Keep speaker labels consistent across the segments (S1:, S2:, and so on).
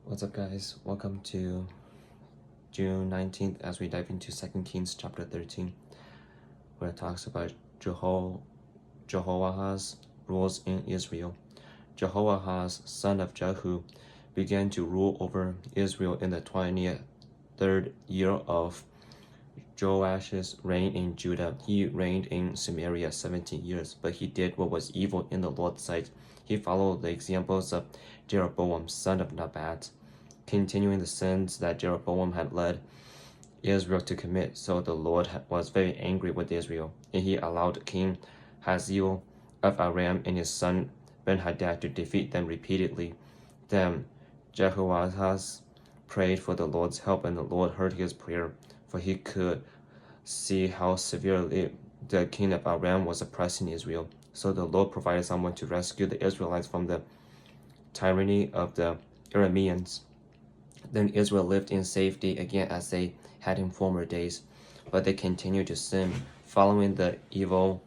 S1: What's up, guys? Welcome to June 19th as we dive into 2 Kings chapter 13, where it talks about Jehoahaz rules in Israel. Jehoahaz, son of Jehu, began to rule over Israel in the 23rd year of Joash's reign in Judah. He reigned in Samaria 17 years, but he did what was evil in the Lord's sight. He followed the examples of Jeroboam, son of Nebat, continuing the sins that Jeroboam had led Israel to commit. So the Lord was very angry with Israel, and he allowed King Hazael of Aram and his son Ben-Hadad to defeat them repeatedly. Then Jehoahaz prayed for the Lord's help, and the Lord heard his prayer, for he could see how severely the king of Aram was oppressing Israel. So the Lord provided someone to rescue the Israelites from the tyranny of the Arameans. Then Israel lived in safety again as they had in former days, but they continued to sin, following the evil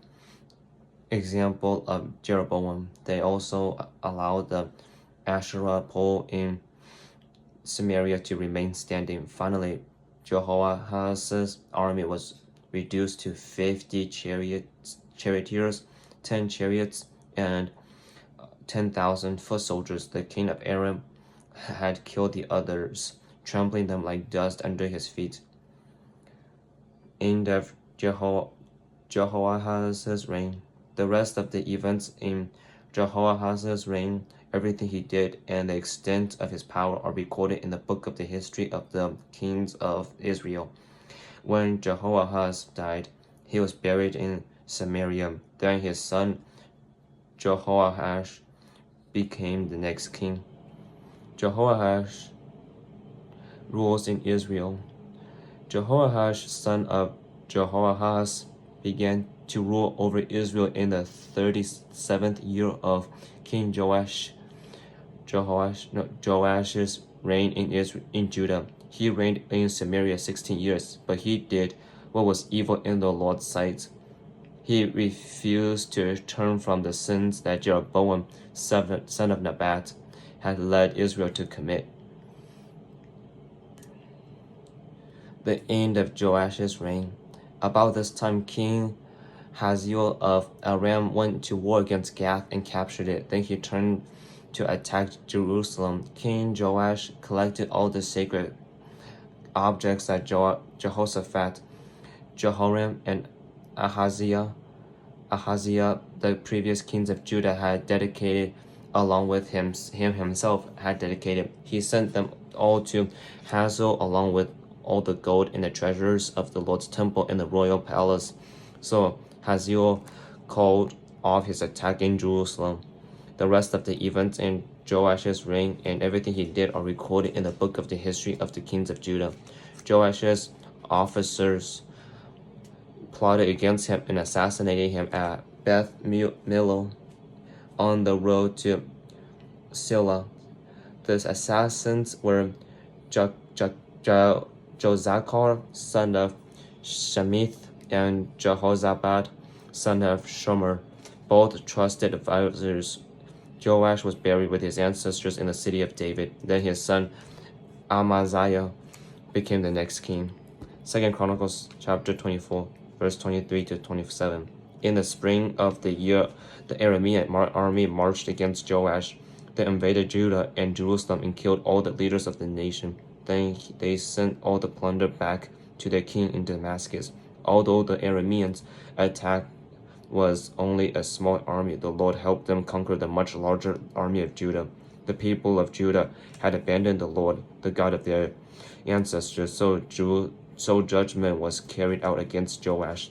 S1: example of Jeroboam. They also allowed the Asherah pole in Samaria to remain standing. Finally, Jehoahaz's army was reduced to 50 charioteers, 10 chariots, and 10,000 foot soldiers. The king of Aram had killed the others, trampling them like dust under his feet. End of Jehoahaz's reign. The rest of the events in Jehoahaz's reign, everything he did, and the extent of his power are recorded in the book of the history of the kings of Israel. When Jehoahaz died, he was buried in Samaria. Then his son Jehoash became the next king. Jehoash rules in Israel. Jehoash, son of Jehoahaz, began to rule over Israel in the 37th year of King Joash's reign in Judah. He reigned in Samaria 16 years, but he did what was evil in the Lord's sight. He refused to turn from the sins that Jeroboam, son of Nebat, had led Israel to commit. The end of Joash's reign. About this time, King Hazael of Aram went to war against Gath and captured it. Then he turned to attack Jerusalem. King Joash collected all the sacred objects that Jehoshaphat, Jehoram, and Ahaziah, the previous kings of Judah, had dedicated, along with him himself had dedicated. He sent them all to Hazael, along with all the gold and the treasures of the Lord's temple and the royal palace. So Hazael called off his attack in Jerusalem. The rest of the events in Joash's reign and everything he did are recorded in the book of the history of the kings of Judah. Joash's officers plotted against him and assassinated him at Beth Millo on the road to Silla. The assassins were Jozachar, son of Shemith, and Jehozabad, son of Shomer, both trusted advisors. Joash was buried with his ancestors in the city of David. Then his son Amaziah became the next king. 2 Chronicles chapter 24, verse 23 to 27. In the spring of the year, the Aramean army marched against Joash. They invaded Judah and Jerusalem and killed all the leaders of the nation. Then they sent all the plunder back to their king in Damascus. Although the Arameans' attack was only a small army, the Lord helped them conquer the much larger army of Judah. The people of Judah had abandoned the Lord, the God of their ancestors, so judgment was carried out against Joash.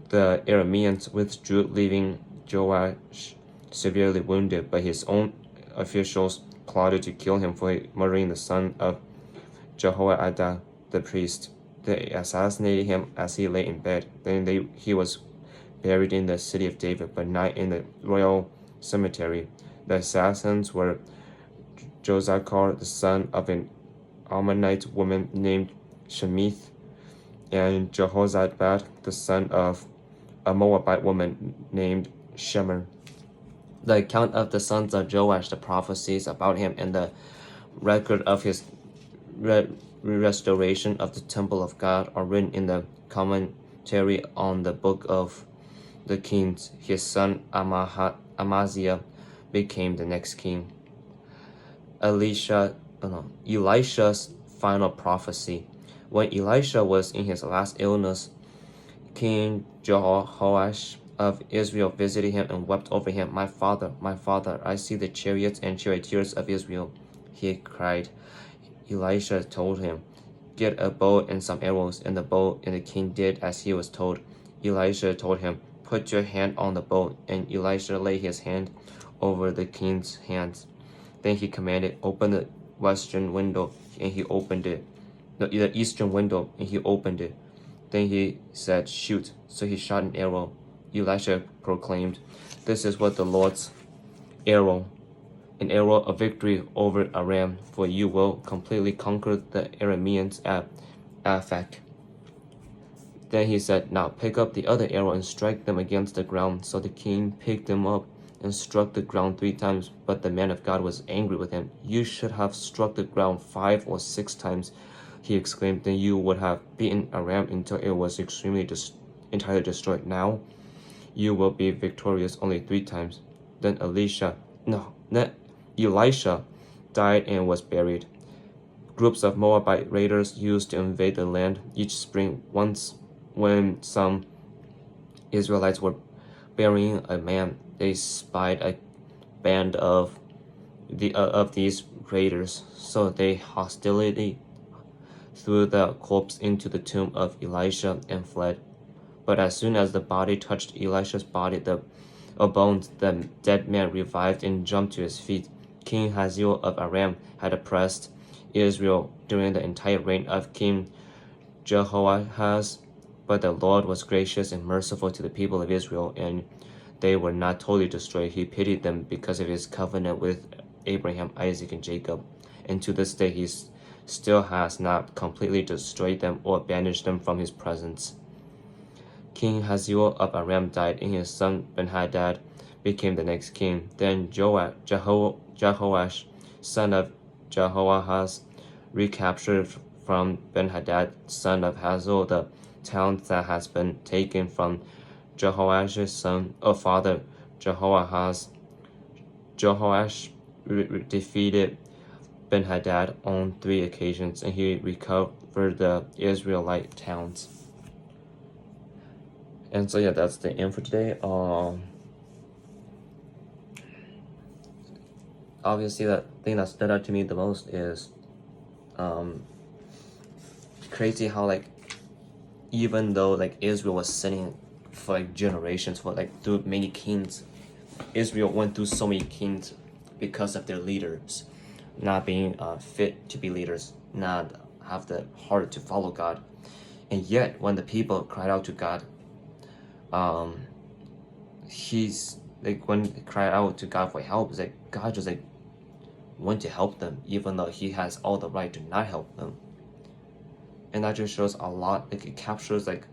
S1: The Arameans withdrew, leaving Joash severely wounded, but his own officials plotted to kill him for murdering the son of Jehoiada the priest. They assassinated him as he lay in bed. Then he was buried in the city of David, but not in the royal cemetery. The assassins were Jozachar, the son of an Ammonite woman named Shemith, and Jehozabad, the son of a Moabite woman named Shemer. The account of the sons of Joash, the prophecies about him, and the record of his restoration of the temple of God are written in the commentary on the book of the Kings. His son Amaziah became the next king. Elisha's final prophecy. When Elisha was in his last illness, King Jehoash of Israel visited him and wept over him. My father, I see the chariots and charioteers of Israel, he cried. Elisha told him, get a bow and some arrows, and the king did as he was told. Elisha told him, put your hand on the bow, and Elisha laid his hand over the king's hands. Then he commanded, open the western window, and he opened it. The eastern window, and he opened it. Then he said, shoot. So he shot an arrow. Elisha proclaimed, this is what the Lord's arrow, an arrow of victory over Aram, for you will completely conquer the Arameans at Aphek. Then he said, now pick up the other arrow and strike them against the ground. So the king picked them up and struck the ground 3 times, but the man of God was angry with him. You should have struck the ground 5 or 6 times, he exclaimed. Then you would have beaten Aram until it was entirely destroyed. Now you will be victorious only 3 times. Then Elisha died and was buried. Groups of Moabite raiders used to invade the land each spring. Once, when some Israelites were burying a man, they spied a band of these raiders, so they hostility threw the corpse into the tomb of Elisha and fled. But as soon as the body touched Elisha's body, the bones, the dead man revived and jumped to his feet. King Hazael of Aram had oppressed Israel during the entire reign of King Jehoahaz, but the Lord was gracious and merciful to the people of Israel, and they were not totally destroyed. He pitied them because of his covenant with Abraham, Isaac, and Jacob, and to this day he still has not completely destroyed them or banished them from his presence. King Hazael of Aram died, and his son Ben-Hadad became the next king. Then Jehoash, son of Jehoahaz, recaptured from Ben-Hadad, son of Hazael, the towns that has been taken from Jehoash's father Jehoahaz. Jehoash defeated Ben-Hadad on 3 occasions, and he recovered the Israelite towns. And so yeah, that's the end for today. Obviously, the thing that stood out to me the most is crazy how, like, even though like Israel was sinning for like generations, for like through many kings, Israel went through so many kings because of their leaders not being fit to be leaders, not have the heart to follow God. And yet when the people cried out to God, he's like, when they cried out to God for help, it's like God just like went to help them, even though he has all the right to not help them. And that just shows a lot. Like, it captures like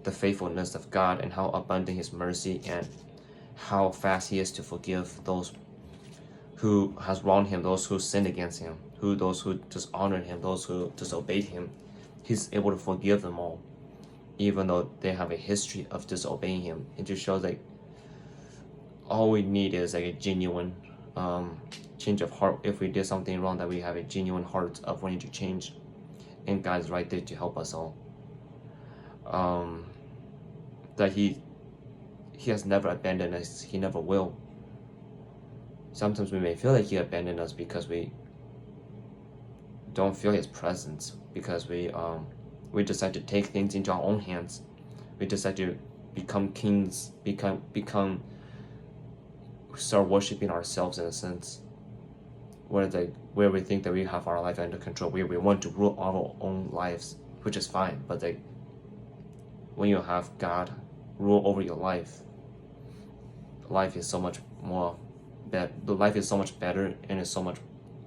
S1: the faithfulness of God and how abundant his mercy and how fast he is to forgive those who has wronged him, those who sinned against him, those who dishonored him, those who disobeyed him. He's able to forgive them all, even though they have a history of disobeying him. It just shows like all we need is like a genuine change of heart. If we did something wrong, that we have a genuine heart of wanting to change, and God is right there to help us all. That he has never abandoned us. He never will. Sometimes we may feel like he abandoned us because we don't feel his presence, because we decide to take things into our own hands. We decide to become kings, start worshiping ourselves in a sense, where we think that we have our life under control, where we want to rule our own lives, which is fine. But like, when you have God rule over your life, life is so much more better. The life is so much better, and it's so much,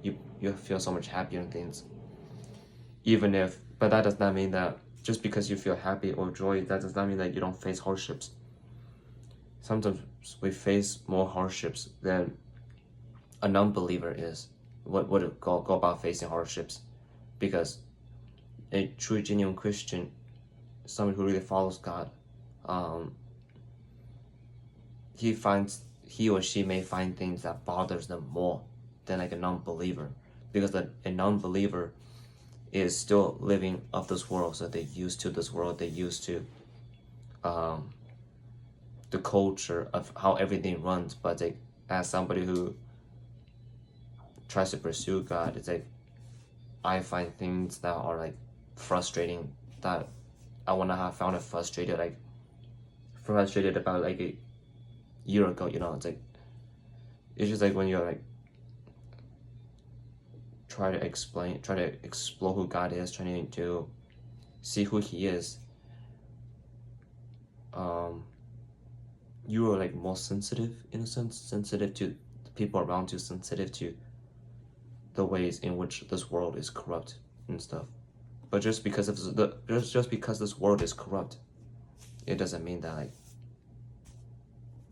S1: you feel so much happier in things. But that does not mean that just because you feel happy or joy, that does not mean that you don't face hardships. Sometimes we face more hardships than a non-believer is. would go about facing hardships, because a true genuine Christian, someone who really follows God, he or she may find things that bothers them more than like a non-believer, because a non-believer is still living of this world, so they're used to this world, they're used to the culture of how everything runs. But like, as somebody who tries to pursue God, it's like I find things that are like frustrating, that I wanna have found it frustrated about like a year ago. It's just like when you're like try to explore who God is, trying to see who He is. You are like more sensitive, in a sense, sensitive to the people around you, sensitive to the ways in which this world is corrupt and stuff. But just because this world is corrupt, it doesn't mean that like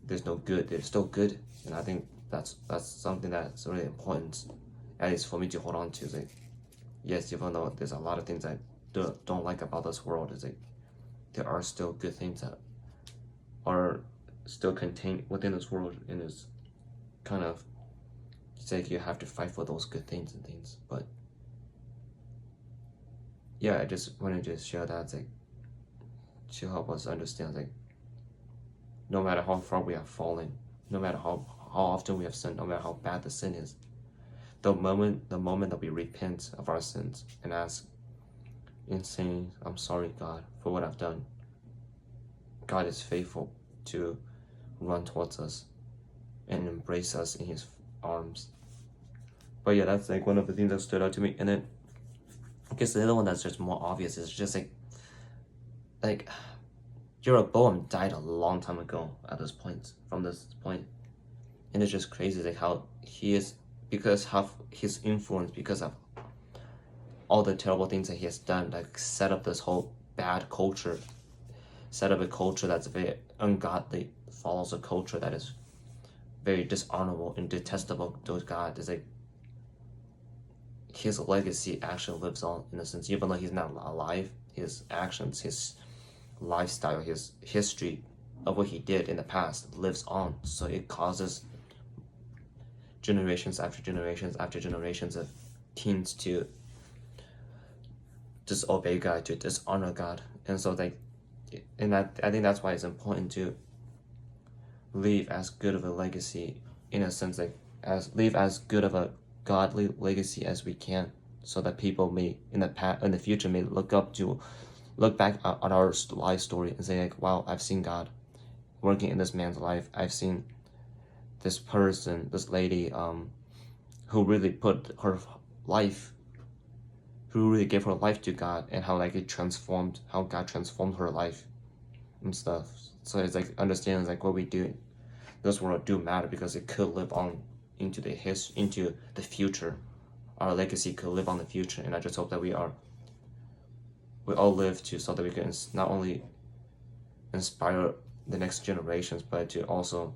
S1: there's no good. There's still good, and I think that's something that's really important, at least for me to hold on to. It's like, yes, even though there's a lot of things I don't like about this world, it's like there are still good things that are still contained within this world, and it's kind of, it's like you have to fight for those good things and things. But yeah, I just wanted to share that, like, to help us understand, like, no matter how far we have fallen, no matter how often we have sinned, no matter how bad the sin is, the moment that we repent of our sins and ask and saying, I'm sorry, God, for what I've done, God is faithful to run towards us and embrace us in His arms. But yeah, that's like one of the things that stood out to me. And then I guess the other one that's just more obvious is just like Jeroboam died a long time ago at this point, from this point. And it's just crazy like how he is, because of his influence, because of all the terrible things that he has done, like set up this whole bad culture, set up a culture that's very ungodly, follows a culture that is very dishonorable and detestable to God. It's like his legacy actually lives on, in a sense, even though he's not alive. His actions, his lifestyle, his history of what he did in the past lives on. So it causes generations after generations after generations of teens to disobey God, to dishonor God. And so like, and I think that's why it's important to leave as good of a legacy, in a sense, like leave as good of a godly legacy as we can, so that people may in the future may look back on our life story and say like, wow, I've seen God working in this man's life. I've seen this person, this lady, who really put her life, who really gave her life to God, and how like how God transformed her life and stuff. So it's like understanding like what we do in this world do matter, because it could live on into the future. Our legacy could live on the future, and I just hope that we all live to, so that we can not only inspire the next generations, but to also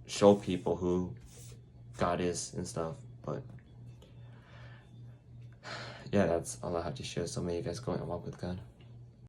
S1: show people who God is and stuff. But yeah, that's all I have to share. So may you guys go and walk with God.